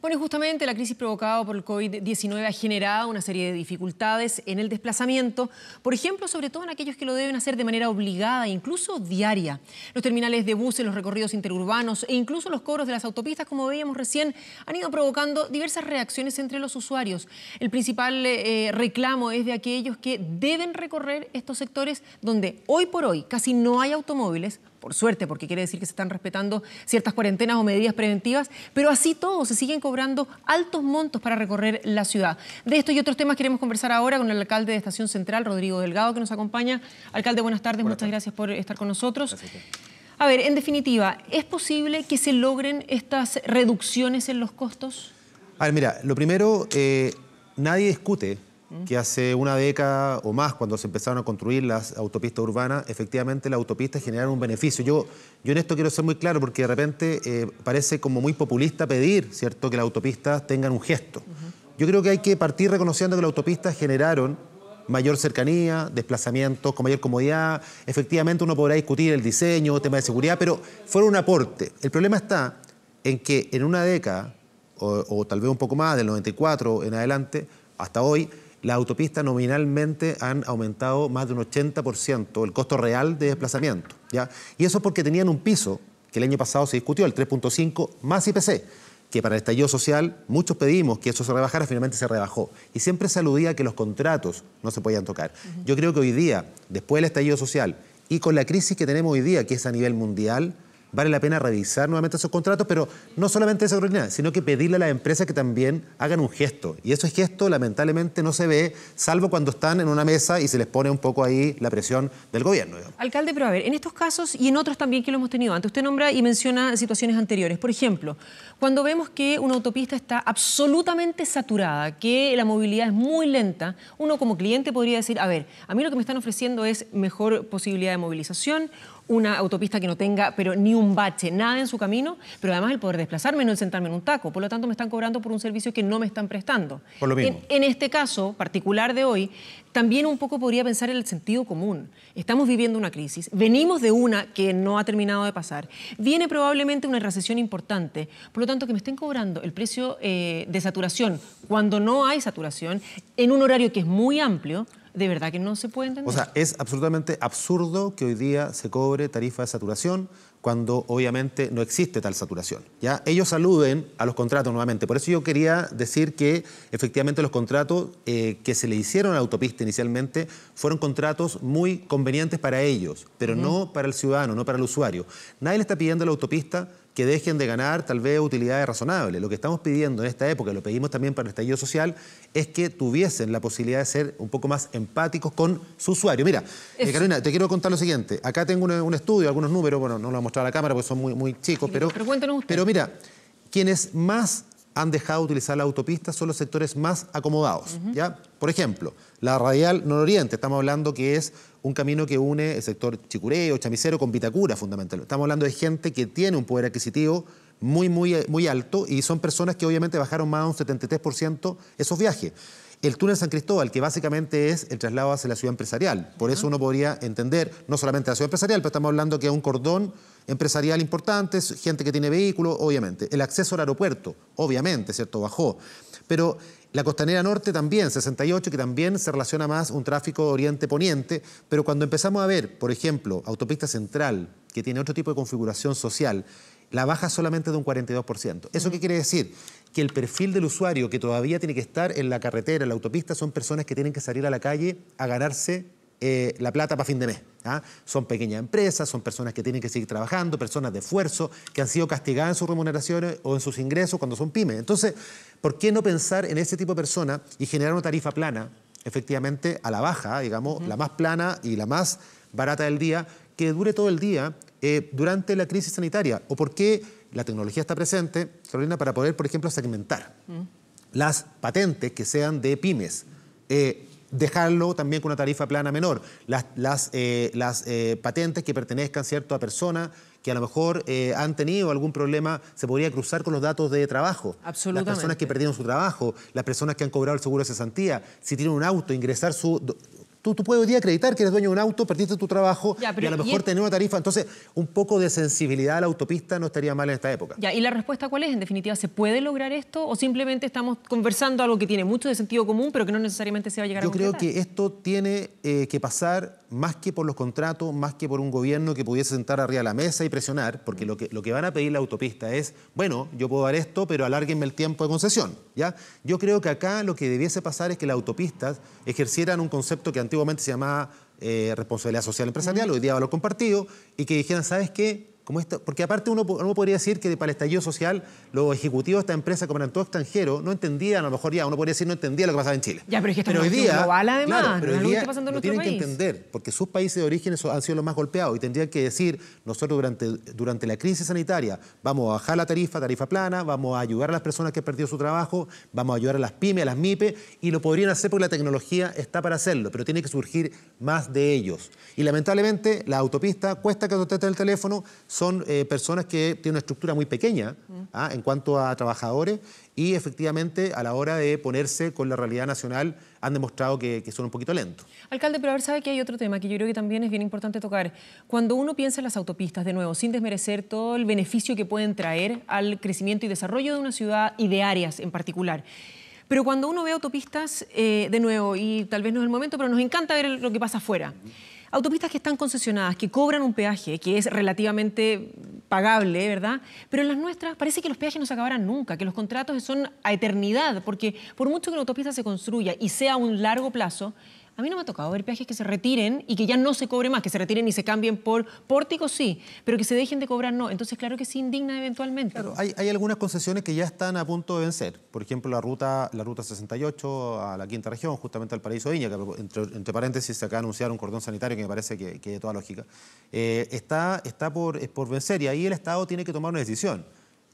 Bueno, y justamente la crisis provocada por el COVID-19 ha generado una serie de dificultades en el desplazamiento, por ejemplo, sobre todo en aquellos que lo deben hacer de manera obligada, incluso diaria. Los terminales de buses, los recorridos interurbanos e incluso los cobros de las autopistas, como veíamos recién, han ido provocando diversas reacciones entre los usuarios. El principal reclamo es de aquellos que deben recorrer estos sectores donde hoy por hoy casi no hay automóviles, por suerte, porque quiere decir que se están respetando ciertas cuarentenas o medidas preventivas, pero así todo se siguen cobrando altos montos para recorrer la ciudad. De esto y otros temas queremos conversar ahora con el alcalde de Estación Central, Rodrigo Delgado, que nos acompaña. Alcalde, buenas tardes, muchas gracias por estar con nosotros. A ver, en definitiva, ¿es posible que se logren estas reducciones en los costos? A ver, mira, lo primero, nadie discute que hace una década o más, cuando se empezaron a construir las autopistas urbanas, efectivamente las autopistas generaron un beneficio. Yo en esto quiero ser muy claro, porque de repente parece como muy populista pedir, ¿cierto?, que las autopistas tengan un gesto. Yo creo que hay que partir reconociendo que las autopistas generaron mayor cercanía, desplazamientos con mayor comodidad. Efectivamente uno podrá discutir el diseño, tema de seguridad, pero fueron un aporte. El problema está en que en una década, o tal vez un poco más, del 94 en adelante, hasta hoy, las autopistas nominalmente han aumentado más de un 80% el costo real de desplazamiento, ¿ya? Y eso porque tenían un piso que el año pasado se discutió, el 3.5 más IPC, que para el estallido social muchos pedimos que eso se rebajara, finalmente se rebajó. Y siempre se aludía a que los contratos no se podían tocar. Yo creo que hoy día, después del estallido social y con la crisis que tenemos hoy día, que es a nivel mundial, vale la pena revisar nuevamente esos contratos, pero no solamente esa coordinada, sino que pedirle a las empresas que también hagan un gesto. Y ese gesto, lamentablemente, no se ve, salvo cuando están en una mesa y se les pone un poco ahí la presión del gobierno, digamos. Alcalde, pero a ver, en estos casos y en otros también que lo hemos tenido antes, usted nombra y menciona situaciones anteriores. Por ejemplo, cuando vemos que una autopista está absolutamente saturada, que la movilidad es muy lenta, uno como cliente podría decir, a ver, a mí lo que me están ofreciendo es mejor posibilidad de movilización, una autopista que no tenga pero ni un bache, nada en su camino, pero además el poder desplazarme, no el sentarme en un taco. Por lo tanto, me están cobrando por un servicio que no me están prestando. Por lo mismo. En este caso particular de hoy, también un poco podría pensar en el sentido común. Estamos viviendo una crisis, venimos de una que no ha terminado de pasar, viene probablemente una recesión importante, por lo tanto que me estén cobrando el precio de saturación cuando no hay saturación, en un horario que es muy amplio, de verdad que no se puede entender. O sea, es absolutamente absurdo que hoy día se cobre tarifa de saturación cuando obviamente no existe tal saturación, ¿ya? Ellos aluden a los contratos nuevamente. Por eso yo quería decir que efectivamente los contratos que se le hicieron a la autopista inicialmente fueron contratos muy convenientes para ellos, pero no para el ciudadano, no para el usuario. Nadie le está pidiendo a la autopista que dejen de ganar tal vez utilidades razonables. Lo que estamos pidiendo en esta época, lo pedimos también para el estallido social, es que tuviesen la posibilidad de ser un poco más empáticos con su usuario. Mira, Carolina, te quiero contar lo siguiente. Acá tengo un estudio, algunos números, bueno, no lo voy a mostrar a la cámara porque son muy chicos, pero cuéntanos usted. Pero mira, quienes más han dejado de utilizar la autopista son los sectores más acomodados, ¿ya? Por ejemplo, la radial nororiente, estamos hablando que es un camino que une el sector Chicureo, Chamicero con Vitacura, fundamentalmente. Estamos hablando de gente que tiene un poder adquisitivo muy alto y son personas que obviamente bajaron más de un 73% esos viajes. El túnel San Cristóbal, que básicamente es el traslado hacia la ciudad empresarial. Por eso uno podría entender, no solamente la ciudad empresarial, pero estamos hablando que es un cordón empresarial importante, gente que tiene vehículos, obviamente. El acceso al aeropuerto, obviamente, ¿cierto? Bajó. Pero la Costanera Norte también, 68, que también se relaciona más un tráfico oriente-poniente. Pero cuando empezamos a ver, por ejemplo, Autopista Central, que tiene otro tipo de configuración social, la baja solamente de un 42%. ¿Eso qué quiere decir? Que el perfil del usuario que todavía tiene que estar en la carretera, en la autopista, son personas que tienen que salir a la calle a ganarse la plata para fin de mes. ¿Ah? Son pequeñas empresas, son personas que tienen que seguir trabajando, personas de esfuerzo, que han sido castigadas en sus remuneraciones o en sus ingresos cuando son pymes. Entonces, ¿por qué no pensar en ese tipo de personas y generar una tarifa plana, efectivamente a la baja, digamos, la más plana y la más barata del día, que dure todo el día durante la crisis sanitaria? ¿O por qué la tecnología está presente, Carolina, para poder, por ejemplo, segmentar las patentes que sean de pymes? Dejarlo también con una tarifa plana menor. Las patentes que pertenezcan, ¿cierto?, a personas que a lo mejor han tenido algún problema, se podría cruzar con los datos de trabajo. Absolutamente. Las personas que perdieron su trabajo, las personas que han cobrado el seguro de cesantía, si tienen un auto, ingresar su... tú puedes hoy día acreditar que eres dueño de un auto, perdiste tu trabajo y a lo mejor tener una tarifa. Entonces, un poco de sensibilidad a la autopista no estaría mal en esta época. Ya, ¿y la respuesta cuál es? En definitiva, ¿se puede lograr esto o simplemente estamos conversando algo que tiene mucho de sentido común, pero que no necesariamente se va a llegar a concretar? Yo creo que esto tiene que pasar más que por los contratos, más que por un gobierno que pudiese sentar arriba de la mesa y presionar, porque lo que van a pedir la autopista es, bueno, yo puedo dar esto, pero alárguenme el tiempo de concesión, ¿ya? Yo creo que acá lo que debiese pasar es que las autopistas ejercieran un concepto que antiguamente se llamaba responsabilidad social empresarial, hoy día valor compartido, y que dijeran, ¿sabes qué? Como esto, porque aparte uno podría decir que para el estallido social los ejecutivos de esta empresa, como eran todos extranjeros, no entendían, a lo mejor ya uno podría decir no entendía lo que pasaba en Chile. Ya, pero es que esto es global además, claro, pero no es hoy lo que día está pasando en lo nuestro tienen país. que entender, porque sus países de origen han sido los más golpeados y tendrían que decir, nosotros durante la crisis sanitaria vamos a bajar la tarifa plana, vamos a ayudar a las personas que han perdido su trabajo, vamos a ayudar a las pymes, a las MIPE, y lo podrían hacer porque la tecnología está para hacerlo, pero tiene que surgir más de ellos. Y lamentablemente la autopista cuesta que conteste el teléfono, son personas que tienen una estructura muy pequeña en cuanto a trabajadores y efectivamente a la hora de ponerse con la realidad nacional han demostrado que son un poquito lentos. Alcalde, pero a ver, sabe que hay otro tema que yo creo que también es bien importante tocar. Cuando uno piensa en las autopistas, de nuevo, sin desmerecer todo el beneficio que pueden traer al crecimiento y desarrollo de una ciudad y de áreas en particular. Pero cuando uno ve autopistas, de nuevo, y tal vez no es el momento, pero nos encanta ver lo que pasa afuera. Autopistas que están concesionadas, que cobran un peaje, que es relativamente pagable, ¿verdad? Pero en las nuestras parece que los peajes no se acabarán nunca, que los contratos son a eternidad, porque por mucho que una autopista se construya y sea a un largo plazo, a mí no me ha tocado ver peajes que se retiren y que ya no se cobre más, que se retiren y se cambien por pórticos, sí, pero que se dejen de cobrar, no. Entonces, claro que sí indigna eventualmente. Claro, hay algunas concesiones que ya están a punto de vencer. Por ejemplo, la ruta 68 a la quinta región, justamente al Paraíso Viña, que entre paréntesis se acaba de anunciar un cordón sanitario que me parece que de toda lógica, está por vencer y ahí el Estado tiene que tomar una decisión.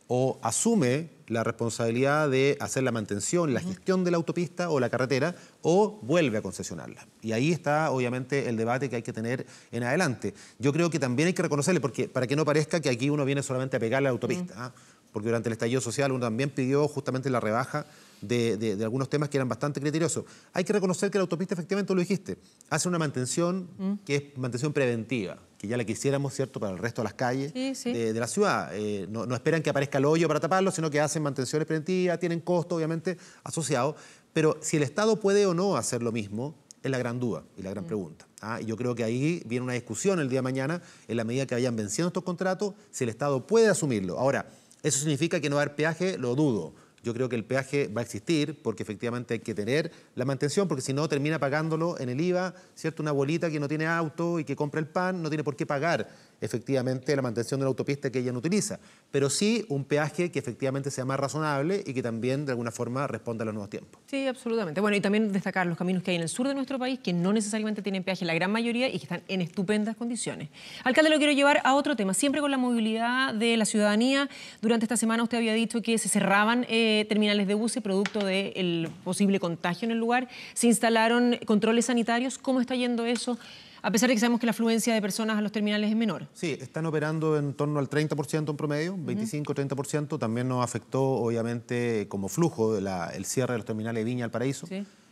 O asume la responsabilidad de hacer la mantención y la gestión de la autopista o la carretera, o vuelve a concesionarla. Y ahí está, obviamente, el debate que hay que tener en adelante. Yo creo que también hay que reconocerle, porque para que no parezca que aquí uno viene solamente a pegarle a la autopista, porque durante el estallido social uno también pidió justamente la rebaja de algunos temas que eran bastante criteriosos. Hay que reconocer que la autopista, efectivamente, tú lo dijiste, hace una mantención que es mantención preventiva, que ya la quisiéramos, ¿cierto?, para el resto de las calles de la ciudad. No esperan que aparezca el hoyo para taparlo, sino que hacen mantenciones preventivas, tienen costo, obviamente, asociado. Pero si el Estado puede o no hacer lo mismo, es la gran duda y la gran pregunta. Y yo creo que ahí viene una discusión el día de mañana, en la medida que vayan venciendo estos contratos, si el Estado puede asumirlo. Ahora, ¿eso significa que no va a haber peaje? Lo dudo. Yo creo que el peaje va a existir porque efectivamente hay que tener la mantención, porque si no termina pagándolo en el IVA, ¿cierto? Una abuelita que no tiene auto y que compra el pan no tiene por qué pagar efectivamente la mantención de la autopista que ella no utiliza. Pero sí un peaje que efectivamente sea más razonable y que también de alguna forma responda a los nuevos tiempos. Sí, absolutamente. Bueno, y también destacar los caminos que hay en el sur de nuestro país que no necesariamente tienen peaje, la gran mayoría, y que están en estupendas condiciones. Alcalde, lo quiero llevar a otro tema, siempre con la movilidad de la ciudadanía. Durante esta semana usted había dicho que se cerraban terminales de buses producto del posible contagio en el lugar. Se instalaron controles sanitarios. ¿Cómo está yendo eso? A pesar de que sabemos que la afluencia de personas a los terminales es menor. Sí, están operando en torno al 30% en promedio, 25-30%. También nos afectó, obviamente, como flujo el cierre de los terminales de Viña al Paraíso,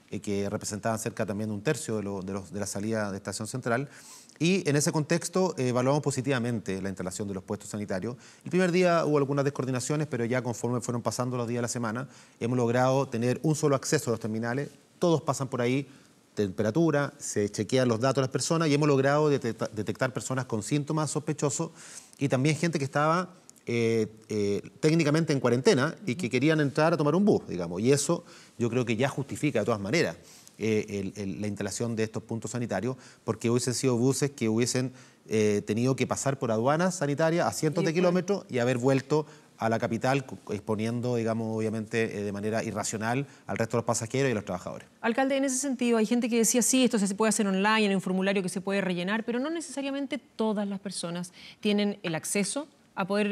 que representaban cerca también de un tercio de la salida de Estación Central. Y en ese contexto evaluamos positivamente la instalación de los puestos sanitarios. El primer día hubo algunas descoordinaciones, pero ya conforme fueron pasando los días de la semana, hemos logrado tener un solo acceso a los terminales. Todos pasan por ahí, temperatura, se chequean los datos de las personas y hemos logrado detectar personas con síntomas sospechosos y también gente que estaba técnicamente en cuarentena y que querían entrar a tomar un bus, digamos. Y eso yo creo que ya justifica de todas maneras la instalación de estos puntos sanitarios, porque hubiesen sido buses que hubiesen tenido que pasar por aduanas sanitarias a cientos de kilómetros y haber vuelto a la capital, exponiendo, digamos, obviamente, de manera irracional al resto de los pasajeros y a los trabajadores. Alcalde, en ese sentido, hay gente que decía, sí, esto se puede hacer online, en un formulario que se puede rellenar, pero no necesariamente todas las personas tienen el acceso a poder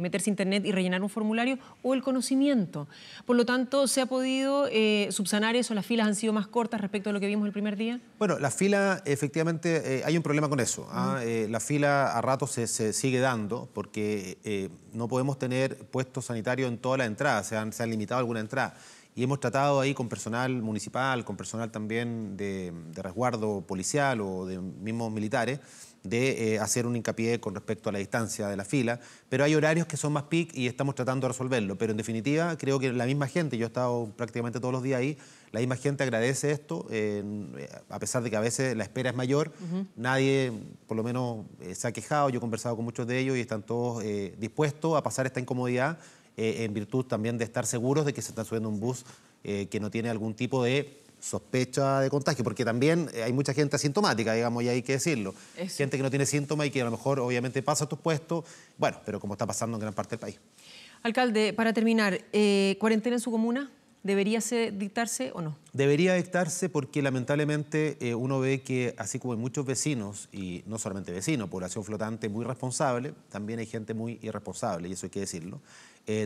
meterse a internet y rellenar un formulario o el conocimiento. Por lo tanto, ¿se ha podido subsanar eso? ¿Las filas han sido más cortas respecto a lo que vimos el primer día? Bueno, la fila, efectivamente, hay un problema con eso. La fila a ratos se sigue dando porque no podemos tener puestos sanitarios en todas las entradas, se han limitado alguna entrada. y hemos tratado ahí con personal municipal, con personal también de resguardo policial o de mismos militares, de hacer un hincapié con respecto a la distancia de la fila, pero hay horarios que son más peak y estamos tratando de resolverlo, pero en definitiva creo que la misma gente, yo he estado prácticamente todos los días ahí, la misma gente agradece esto, a pesar de que a veces la espera es mayor, nadie por lo menos se ha quejado, yo he conversado con muchos de ellos y están todos dispuestos a pasar esta incomodidad en virtud también de estar seguros de que se está subiendo un bus que no tiene algún tipo de sospecha de contagio, porque también hay mucha gente asintomática, digamos, y hay que decirlo. Eso. Gente que no tiene síntomas y que a lo mejor obviamente pasa a estos puestos, bueno, pero como está pasando en gran parte del país. Alcalde, para terminar, ¿cuarentena en su comuna? ¿Debería dictarse o no? Debería dictarse porque lamentablemente uno ve que así como hay muchos vecinos, y no solamente vecinos, población flotante muy responsable, también hay gente muy irresponsable, y eso hay que decirlo.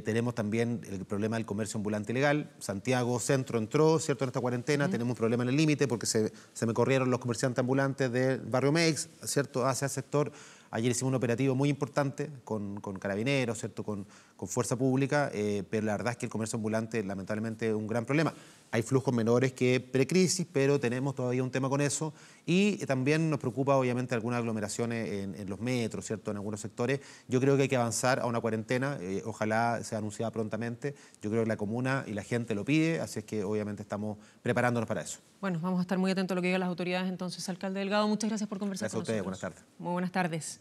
Tenemos también el problema del comercio ambulante ilegal. Santiago Centro entró, ¿cierto?, en esta cuarentena. Tenemos un problema en el límite porque se me corrieron los comerciantes ambulantes del barrio Meix, ¿cierto?, hacia el sector. Ayer hicimos un operativo muy importante con carabineros, ¿cierto?, con fuerza pública, pero la verdad es que el comercio ambulante lamentablemente es un gran problema. Hay flujos menores que precrisis, pero tenemos todavía un tema con eso y también nos preocupa obviamente algunas aglomeraciones en los metros, ¿cierto?, en algunos sectores. Yo creo que hay que avanzar a una cuarentena, ojalá sea anunciada prontamente. Yo creo que la comuna y la gente lo pide, así es que obviamente estamos preparándonos para eso. Bueno, vamos a estar muy atentos a lo que digan las autoridades entonces. Alcalde Delgado, muchas gracias por conversar con nosotros. Gracias a ustedes, buenas tardes. Muy buenas tardes.